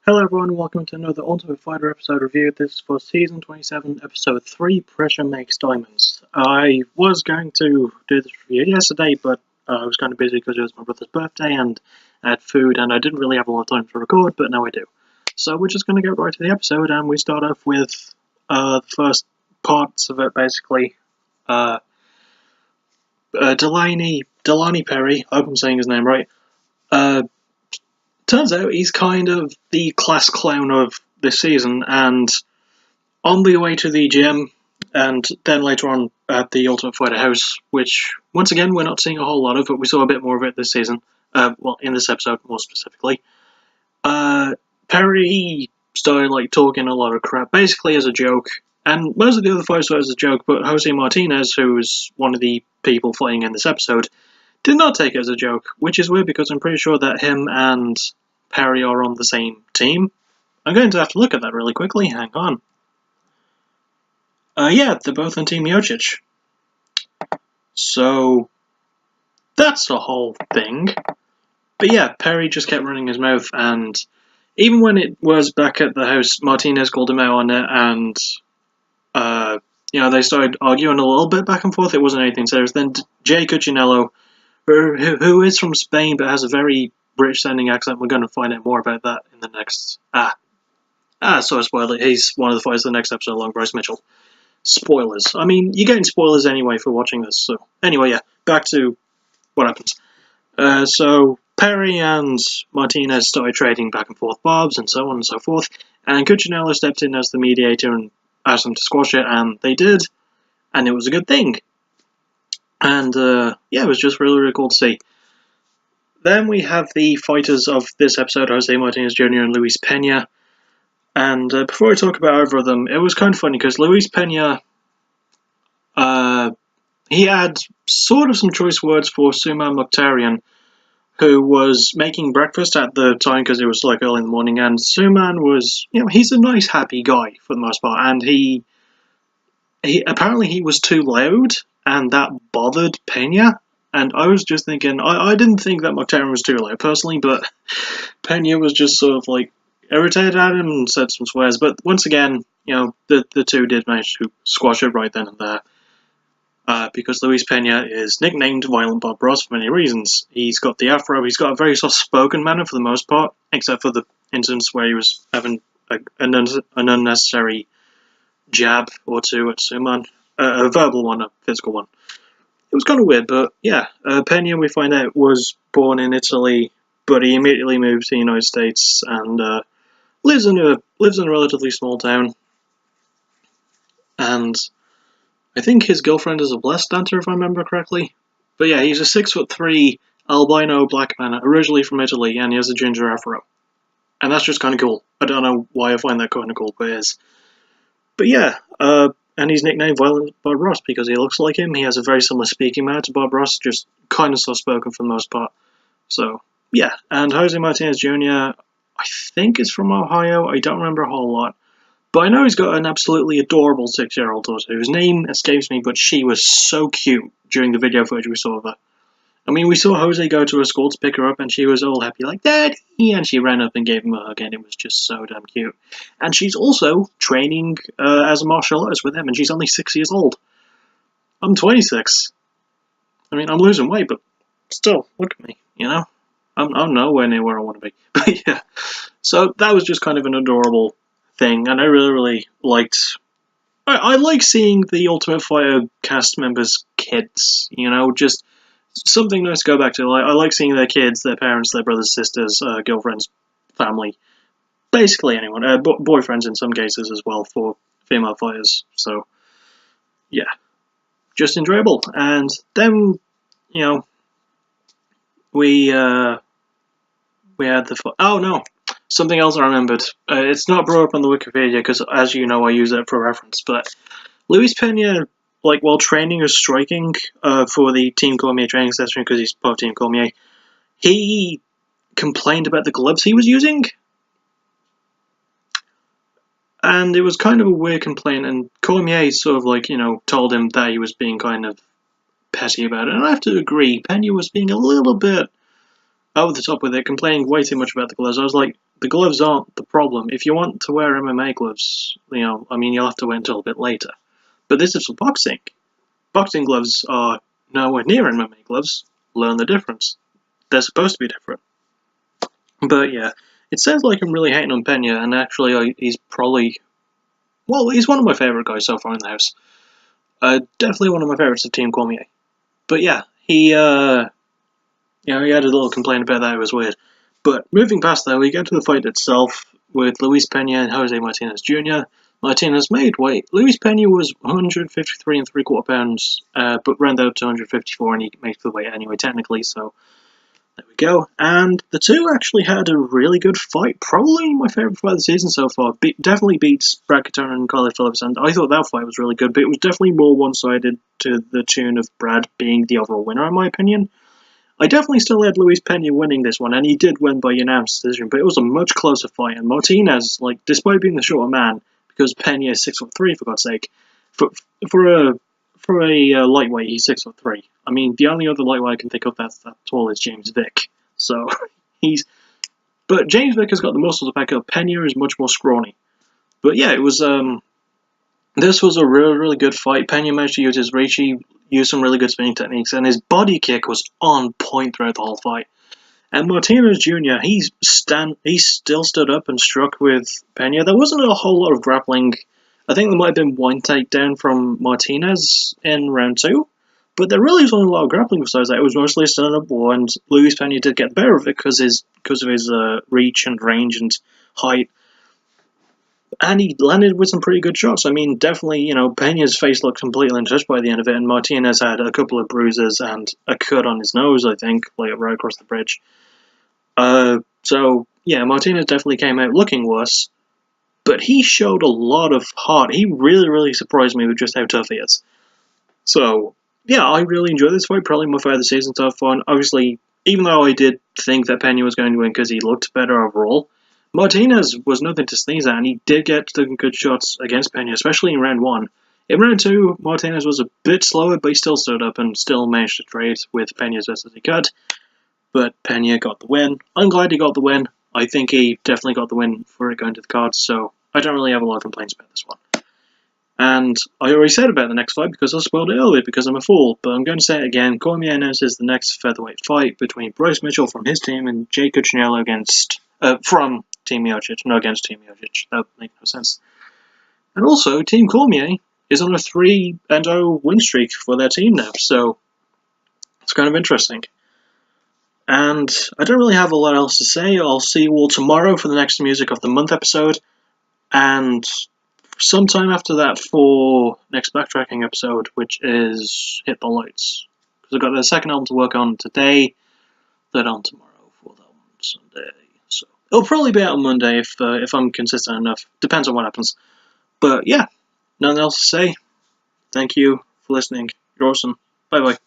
Hello everyone, welcome to another Ultimate Fighter episode review. This is for Season 27, Episode 3, Pressure Makes Diamonds. I was going to do this review yesterday, but I was kind of busy because it was my brother's birthday and I had food and I didn't really have a lot of time to record, but now I do. So we're just going to get right to the episode and we start off with the first parts of it, basically. Delaney Perry, I hope I'm saying his name right, turns out he's kind of the class clown of this season, and on the way to the gym, and then later on at the Ultimate Fighter house, which, once again, we're not seeing a whole lot of, but we saw a bit more of it this season, well, in this episode, more specifically. Perry started, talking a lot of crap, basically as a joke, and most of the other fighters saw it as a joke, but Jose Martinez, who was one of the people fighting in this episode, did not take it as a joke, which is weird because I'm pretty sure that him and Perry are on the same team. I'm going to have to look at that really quickly, hang on. Yeah, they're both on Team Miocic. So, that's the whole thing. But yeah, Perry just kept running his mouth, and even when it was back at the house, Martinez called him out on it, and they started arguing a little bit back and forth. It wasn't anything serious. Then Jay Cuccinello, who is from Spain but has a very British-sounding accent. We're going to find out more about that in the next... so I spoiled it. He's one of the fighters in the next episode along Bryce Mitchell. Spoilers. I mean, you're getting spoilers anyway for watching this, so... Anyway, yeah, back to what happens. So, Perry and Martinez started trading back and forth barbs and so on and so forth, and Cuccinello stepped in as the mediator and asked them to squash it, and they did, and it was a good thing. And, yeah, it was just really, really cool to see. Then we have the fighters of this episode, Jose Martinez Jr. and Luis Pena. And before I talk about either of them, it was kind of funny because Luis Pena, he had sort of some choice words for Suman Mokhtarian, who was making breakfast at the time because it was early in the morning. And Suman was, he's a nice, happy guy for the most part. And he apparently he was too loud, and that bothered Pena. And I was just thinking, I didn't think that Mokhtarian was too loud personally, but Pena was just sort of irritated at him and said some swears. But once again, the two did manage to squash it right then and there. Because Luis Pena is nicknamed Violent Bob Ross for many reasons. He's got the afro, he's got a very soft-spoken manner for the most part, except for the instance where he was having an unnecessary jab or two at Suman. A verbal one, a physical one. It was kind of weird, but yeah, Pena, we find out, was born in Italy, but he immediately moved to the United States and lives in a relatively small town. And I think his girlfriend is a blessed dancer, if I remember correctly. But yeah, he's a 6'3" albino black man, originally from Italy, and he has a ginger afro. And that's just kind of cool. I don't know why I find that kind of cool, but it is. But yeah, and he's nicknamed Violent Bob Ross because he looks like him. He has a very similar speaking manner to Bob Ross, just kind of soft-spoken for the most part. So, yeah. And Jose Martinez Jr., I think is from Ohio. I don't remember a whole lot. But I know he's got an absolutely adorable 6-year-old daughter, whose name escapes me, but she was so cute during the video footage we saw of her. I mean, we saw Jose go to her school to pick her up, and she was all happy, like, Daddy! And she ran up and gave him a hug, and it was just so damn cute. And she's also training as a martial artist with him, and she's only 6 years old. I'm 26. I mean, I'm losing weight, but still, look at me, I'm nowhere near where I want to be. But yeah, so that was just kind of an adorable thing, and I really, really liked... I like seeing the Ultimate Fighter cast members' kids, just... something nice to go back to. I like seeing their kids, their parents, their brothers, sisters, girlfriends, family. Basically anyone. Boyfriends in some cases as well for female fighters. So, yeah. Just enjoyable. And then, we had the... Oh, no. Something else I remembered. It's not brought up on the Wikipedia because, as you know, I use it for reference. But Luis Pena... while training or striking for the Team Cormier training session, because he's part of Team Cormier, he complained about the gloves he was using. And it was kind of a weird complaint, and Cormier sort of told him that he was being kind of petty about it. And I have to agree, Pena was being a little bit over the top with it, complaining way too much about the gloves. I was like, the gloves aren't the problem. If you want to wear MMA gloves, you'll have to wait until a bit later. But this is for boxing. Boxing gloves are nowhere near MMA gloves. Learn the difference. They're supposed to be different. But yeah, it sounds like I'm really hating on Pena, and actually he's probably... Well, he's one of my favourite guys so far in the house. Definitely one of my favourites of Team Cormier. But yeah, he had a little complaint about that, it was weird. But moving past that, we get to the fight itself with Luis Pena and Jose Martinez Jr. Martinez made weight. Luis Pena was 153 and 3/4 pounds, but ran out to 154 and he made the weight anyway, technically, so there we go. And the two actually had a really good fight. Probably my favourite fight of the season so far. Definitely beats Brad Katona and Kyle Phillips, and I thought that fight was really good, but it was definitely more one-sided to the tune of Brad being the overall winner, in my opinion. I definitely still had Luis Pena winning this one, and he did win by unanimous decision, but it was a much closer fight, and Martinez, despite being the shorter man, because Pena is 6'3", for God's sake, for a lightweight, he's 6'3". I mean, the only other lightweight I can think of that's that tall is James Vick. So, but James Vick has got the muscle to back up. Pena is much more scrawny. But yeah, it was, this was a really, really good fight. Pena managed to use his reach, he used some really good spinning techniques, and his body kick was on point throughout the whole fight. And Martinez Jr., he still stood up and struck with Pena. There wasn't a whole lot of grappling. I think there might have been one takedown from Martinez in round 2, but there really wasn't a lot of grappling besides that. It was mostly a stand-up war, and Luis Pena did get the better of it because of his reach and range and height. And he landed with some pretty good shots. I mean, definitely, Pena's face looked completely untouched by the end of it, and Martinez had a couple of bruises and a cut on his nose, I think, right across the bridge. So, yeah, Martinez definitely came out looking worse, but he showed a lot of heart. He really, really surprised me with just how tough he is. So, yeah, I really enjoyed this fight. Probably my fight of the season so far. And obviously, even though I did think that Pena was going to win because he looked better overall, Martinez was nothing to sneeze at, and he did get some good shots against Pena, especially in round 1. In round 2, Martinez was a bit slower, but he still stood up and still managed to trade with Pena as best as he could. But Pena got the win. I'm glad he got the win. I think he definitely got the win for it going to the cards, so I don't really have a lot of complaints about this one. And I already said about the next fight because I spoiled it earlier because I'm a fool, but I'm going to say it again. Cormier announces the next featherweight fight between Bryce Mitchell from his team and Jay Cuccinello from Team Miocic, not against Team Miocic. That would make no sense. And also, Team Cormier is on a 3-0 win streak for their team now, so it's kind of interesting. And I don't really have a lot else to say. I'll see you all tomorrow for the next Music of the Month episode, and sometime after that for next backtracking episode, which is Hit the Lights. Because I've got the second album to work on today, third on tomorrow, fourth album Sunday. So it'll probably be out on Monday if I'm consistent enough. Depends on what happens. But yeah, nothing else to say. Thank you for listening. You're awesome. Bye bye.